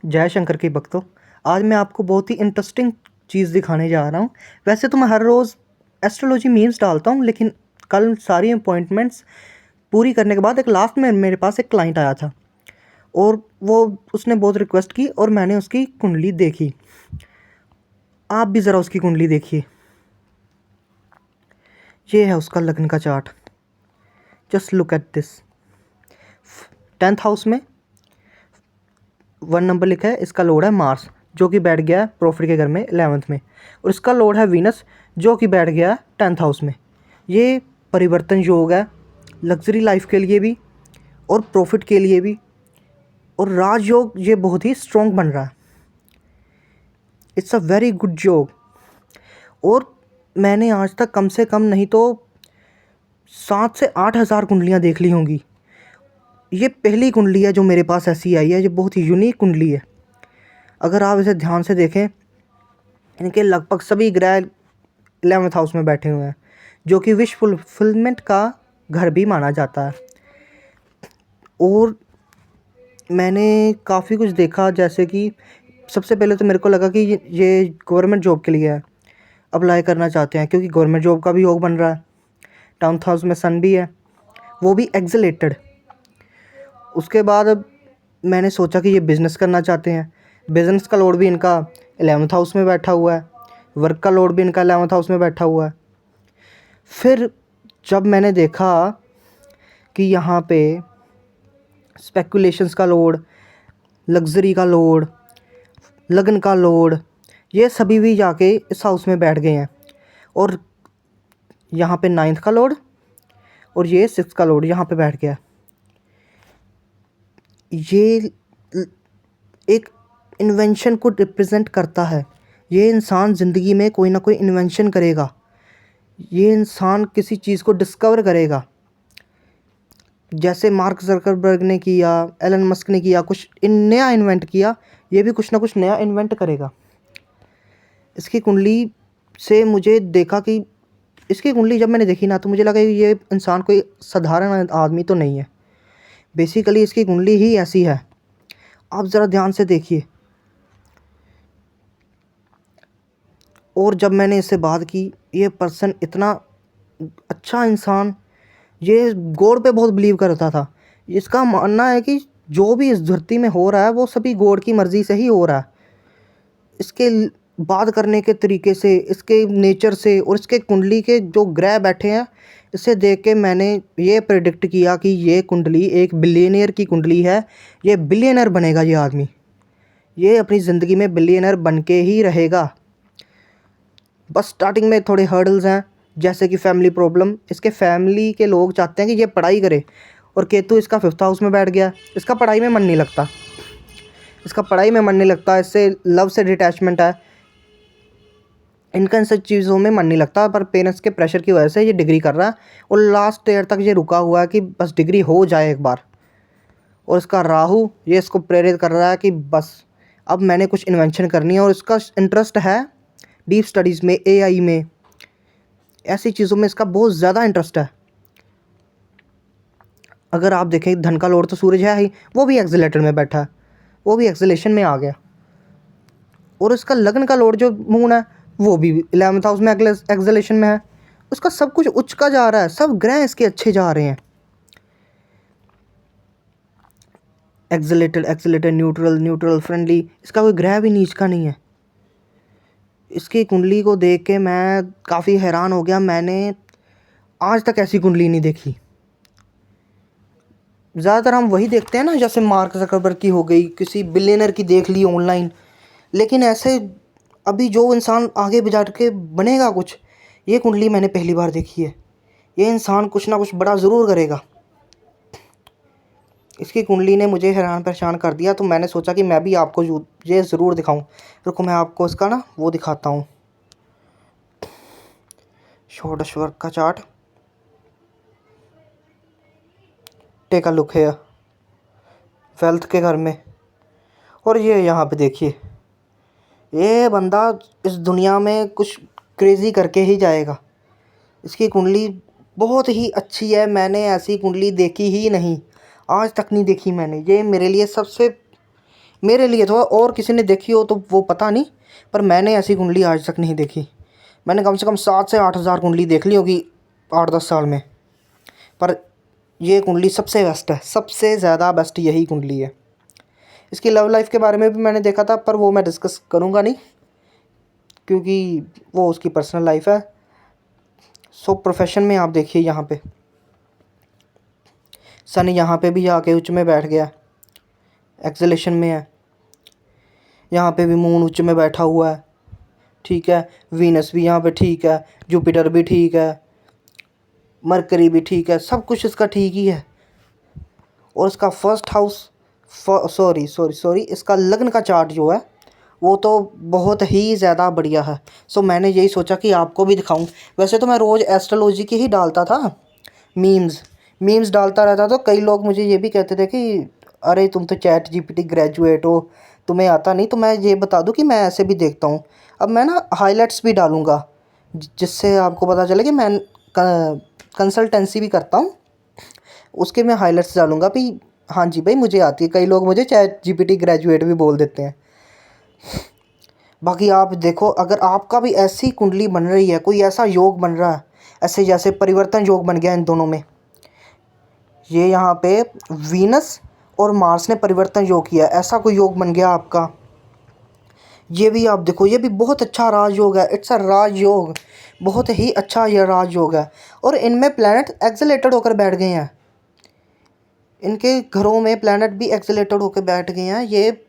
जय शंकर के भक्तों। आज मैं आपको बहुत ही इंटरेस्टिंग चीज़ दिखाने जा रहा हूँ। वैसे तो मैं हर रोज़ एस्ट्रोलॉजी मीम्स डालता हूँ, लेकिन कल सारी अपॉइंटमेंट्स पूरी करने के बाद एक लास्ट में मेरे पास एक क्लाइंट आया था और वो उसने बहुत रिक्वेस्ट की और मैंने उसकी कुंडली देखी। आप भी ज़रा उसकी कुंडली देखिए। ये है उसका लग्न का chart. Just look at this. 10th house में 1 नंबर लिखा है। इसका लॉर्ड है मार्स, जो कि बैठ गया है प्रॉफिट के घर में 11th में, और इसका लॉर्ड है वीनस, जो कि बैठ गया है 10th हाउस में। ये परिवर्तन योग है, लग्जरी लाइफ के लिए भी और प्रॉफिट के लिए भी, और राजयोग ये बहुत ही स्ट्रॉन्ग बन रहा है। इट्स अ वेरी गुड योग। और मैंने आज तक कम से कम नहीं तो 7 से 8 हज़ार कुंडलियाँ देख ली होंगी। ये पहली कुंडली है जो मेरे पास ऐसी आई है। ये बहुत ही यूनिक कुंडली है। अगर आप इसे ध्यान से देखें, इनके लगभग सभी ग्रह 11th हाउस में बैठे हुए हैं, जो कि विश फुलफिलमेंट का घर भी माना जाता है। और मैंने काफ़ी कुछ देखा, जैसे कि सबसे पहले तो मेरे को लगा कि ये गवर्नमेंट जॉब के लिए है, अप्लाई करना चाहते हैं, क्योंकि गवर्नमेंट जॉब का भी योग बन रहा है। 10th हाउस में सन भी है, वो भी एक्सलेटेड। उसके बाद मैंने सोचा कि ये बिज़नेस करना चाहते हैं। बिज़नेस का लॉर्ड भी इनका 11th हाउस में बैठा हुआ है, वर्क का लॉर्ड भी इनका 11th हाउस में बैठा हुआ है। फिर जब मैंने देखा कि यहाँ पे स्पेकुलेशंस का लॉर्ड, लग्जरी का लॉर्ड, लगन का लॉर्ड, ये सभी भी जाके इस हाउस में बैठ गए हैं। और यहाँ पे 9th का लॉर्ड और ये 6th का लॉर्ड यहाँ पे बैठ गया। ये एक इन्वेंशन को रिप्रेजेंट करता है। ये इंसान ज़िंदगी में कोई ना कोई इन्वेंशन करेगा। ये इंसान किसी चीज़ को डिस्कवर करेगा। जैसे मार्क ज़करबर्ग ने किया, एलन मस्क ने किया, कुछ नया इन्वेंट किया, ये भी कुछ ना कुछ नया इन्वेंट करेगा। इसकी कुंडली से मुझे देखा कि इसकी कुंडली जब मैंने देखी ना, तो मुझे लगा कि ये इंसान कोई साधारण आदमी तो नहीं है। बेसिकली इसकी कुंडली ही ऐसी है। आप ज़रा ध्यान से देखिए। और जब मैंने इससे बात की, ये पर्सन इतना अच्छा इंसान, ये गॉड पे बहुत बिलीव करता था। इसका मानना है कि जो भी इस धरती में हो रहा है वो सभी गॉड की मर्ज़ी से ही हो रहा है। इसके बात करने के तरीके से, इसके नेचर से और इसके कुंडली के जो ग्रह बैठे हैं, इसे देख के मैंने ये प्रेडिक्ट किया कि ये कुंडली एक बिलियनियर की कुंडली है। ये बिलियनर बनेगा ये आदमी। ये अपनी ज़िंदगी में बिलियनर बन के ही रहेगा। बस स्टार्टिंग में थोड़े हर्डल्स हैं, जैसे कि फैमिली प्रॉब्लम। इसके फैमिली के लोग चाहते हैं कि ये पढ़ाई करे, और केतु इसका 5th हाउस में बैठ गया। इसका पढ़ाई में मन नहीं लगता। इससे लव से डिटैचमेंट है। इनका इन सब चीज़ों में मन नहीं लगता, पर पेरेंट्स के प्रेशर की वजह से ये डिग्री कर रहा है, और लास्ट ईयर तक ये रुका हुआ है कि बस डिग्री हो जाए एक बार। और इसका राहु ये इसको प्रेरित कर रहा है कि बस अब मैंने कुछ इन्वेंशन करनी है। और इसका इंटरेस्ट है डीप स्टडीज़ में, एआई में, ऐसी चीज़ों में इसका बहुत ज़्यादा इंटरेस्ट है। अगर आप देखें, धन का लॉर्ड तो सूरज है ही, वो भी एक्सीलेटर में बैठा है, वो भी एक्सीलेशन में आ गया। और इसका लग्न का लॉर्ड जो मून है, वो भी 11th हाउस में एक्सीलेशन में है। उसका सब कुछ उच्च का जा रहा है, सब ग्रह इसके अच्छे जा रहे हैं। एक्सीलेटेड, एक्सीलेटेड, न्यूट्रल, न्यूट्रल, फ्रेंडली, इसका कोई ग्रह भी नीच का नहीं है। इसकी कुंडली को देख के मैं काफ़ी हैरान हो गया। मैंने आज तक ऐसी कुंडली नहीं देखी। ज़्यादातर हम वही देखते हैं ना, जैसे मार्क ज़करबर्ग की हो गई, किसी बिलियनर की देख ली ऑनलाइन। लेकिन ऐसे अभी जो इंसान आगे जा के बनेगा कुछ, ये कुंडली मैंने पहली बार देखी है। ये इंसान कुछ ना कुछ बड़ा ज़रूर करेगा। इसकी कुंडली ने मुझे हैरान परेशान कर दिया, तो मैंने सोचा कि मैं भी आपको ये ज़रूर दिखाऊं। रुको, मैं आपको इसका ना वो दिखाता हूँ, षोडश वर्ग का चार्ट। टेक अ लुक है वेल्थ के घर में। और ये यहाँ पे देखिए, ये बंदा इस दुनिया में कुछ क्रेज़ी करके ही जाएगा। इसकी कुंडली बहुत ही अच्छी है। मैंने ऐसी कुंडली देखी ही नहीं, आज तक नहीं देखी मैंने। ये मेरे लिए सबसे मेरे लिए तो, और किसी ने देखी हो तो वो पता नहीं, पर मैंने ऐसी कुंडली आज तक नहीं देखी। मैंने कम से कम 7 से 8 हज़ार कुंडली देख ली होगी 8-10 साल में, पर ये कुंडली सबसे बेस्ट है, सबसे ज़्यादा बेस्ट यही कुंडली है। इसकी लव लाइफ के बारे में भी मैंने देखा था, पर वो मैं डिस्कस करूँगा नहीं, क्योंकि वो उसकी पर्सनल लाइफ है। सो प्रोफेशन में आप देखिए, यहाँ पे सन यहाँ पे भी आके उच्च में बैठ गया, एक्सेलेशन में है। यहाँ पे भी मून उच्च में बैठा हुआ है, ठीक है। वीनस भी यहाँ पे ठीक है, जुपिटर भी ठीक है, मरकरी भी ठीक है, सब कुछ इसका ठीक ही है। और इसका फर्स्ट हाउस, सॉरी इसका लग्न का चार्ट जो है वो तो बहुत ही ज़्यादा बढ़िया है। सो मैंने यही सोचा कि आपको भी दिखाऊं। वैसे तो मैं रोज़ एस्ट्रोलॉजी की ही डालता था, मीम्स डालता रहता, तो कई लोग मुझे ये भी कहते थे कि अरे तुम तो चैट जीपीटी ग्रेजुएट हो, तुम्हें आता नहीं। तो मैं ये बता दूं कि मैं ऐसे भी देखता हूँ। अब मैं ना हाइलाइट्स भी डालूँगा, जिससे आपको पता चले कि मैं कंसल्टेंसी भी करता हूँ, उसके मैं हाइलाइट्स डालूँगा भी। हाँ जी भाई, मुझे आती है। कई लोग मुझे चैट जीपीटी ग्रेजुएट भी बोल देते हैं। बाकी आप देखो, अगर आपका भी ऐसी कुंडली बन रही है, कोई ऐसा योग बन रहा है, ऐसे जैसे परिवर्तन योग बन गया इन दोनों में, ये यहाँ पे वीनस और मार्स ने परिवर्तन योग किया, ऐसा कोई योग बन गया आपका, ये भी आप देखो, ये भी बहुत अच्छा राजयोग है। इट्स अ राजयोग, बहुत ही अच्छा ये राजयोग है। और इनमें प्लैनेट एक्सेलेटेड होकर बैठ गए हैं, इनके घरों में प्लैनेट भी एक्सेलेटेड होकर बैठ गए हैं। ये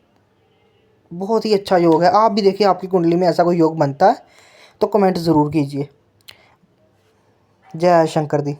बहुत ही अच्छा योग है। आप भी देखिए आपकी कुंडली में ऐसा कोई योग बनता है तो कमेंट ज़रूर कीजिए। जय शंकर दी।